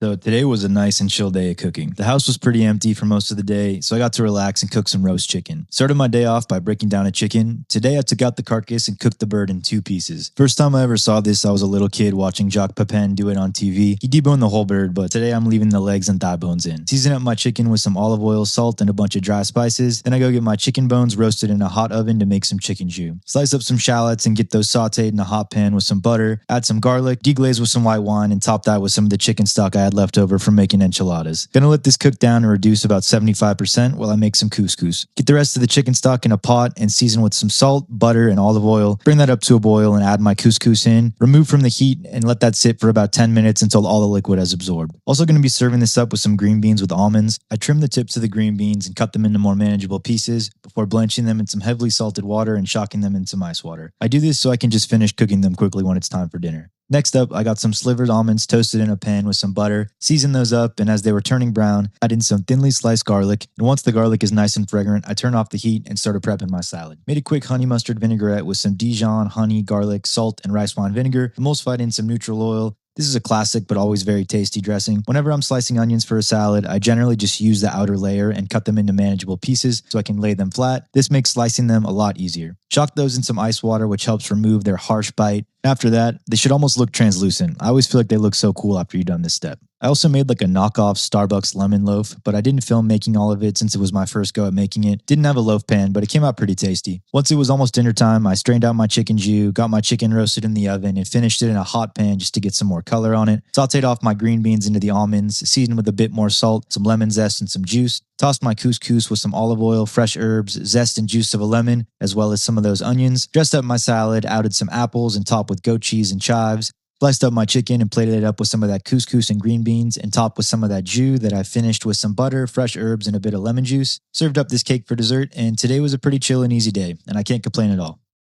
So today was a nice and chill day of cooking. The house was pretty empty for most of the day, so I got to relax and cook some roast chicken. Started my day off by breaking down a chicken. Today I took out the carcass and cooked the bird in two pieces. First time I ever saw this, I was a little kid watching Jacques Pepin do it on TV. He deboned the whole bird, but today I'm leaving the legs and thigh bones in. Season up my chicken with some olive oil, salt, and a bunch of dry spices. Then I go get my chicken bones roasted in a hot oven to make some chicken jus. Slice up some shallots and get those sauteed in a hot pan with some butter. Add some garlic, deglaze with some white wine, and top that with some of the chicken stock I had left over from making enchiladas. Gonna let this cook down and reduce about 75% while I make some couscous. Get the rest of the chicken stock in a pot and season with some salt, butter, and olive oil. Bring that up to a boil and add my couscous in. Remove from the heat and let that sit for about 10 minutes until all the liquid has absorbed. Also gonna be serving this up with some green beans with almonds. I trim the tips of the green beans and cut them into more manageable pieces before blanching them in some heavily salted water and shocking them in some ice water. I do this so I can just finish cooking them quickly when it's time for dinner. Next up, I got some slivered almonds toasted in a pan with some butter, seasoned those up, and as they were turning brown, add in some thinly sliced garlic, and once the garlic is nice and fragrant, I turn off the heat and started prepping my salad. Made a quick honey mustard vinaigrette with some Dijon, honey, garlic, salt, and rice wine vinegar, emulsified in some neutral oil. This is a classic but always very tasty dressing. Whenever I'm slicing onions for a salad, I generally just use the outer layer and cut them into manageable pieces so I can lay them flat. This makes slicing them a lot easier. Chock those in some ice water, which helps remove their harsh bite. After that, they should almost look translucent. I always feel like they look so cool after you've done this step. I also made like a knockoff Starbucks lemon loaf, but I didn't film making all of it since it was my first go at making it. Didn't have a loaf pan, but it came out pretty tasty. Once it was almost dinner time, I strained out my chicken jus, got my chicken roasted in the oven, and finished it in a hot pan just to get some more color on it. Sauteed off my green beans into the almonds, seasoned with a bit more salt, some lemon zest, and some juice. Tossed my couscous with some olive oil, fresh herbs, zest and juice of a lemon, as well as some of those onions. Dressed up my salad, outed some apples, and topped with goat cheese and chives. Sliced up my chicken and plated it up with some of that couscous and green beans and topped with some of that jus that I finished with some butter, fresh herbs, and a bit of lemon juice. Served up this cake for dessert, and today was a pretty chill and easy day, and I can't complain at all.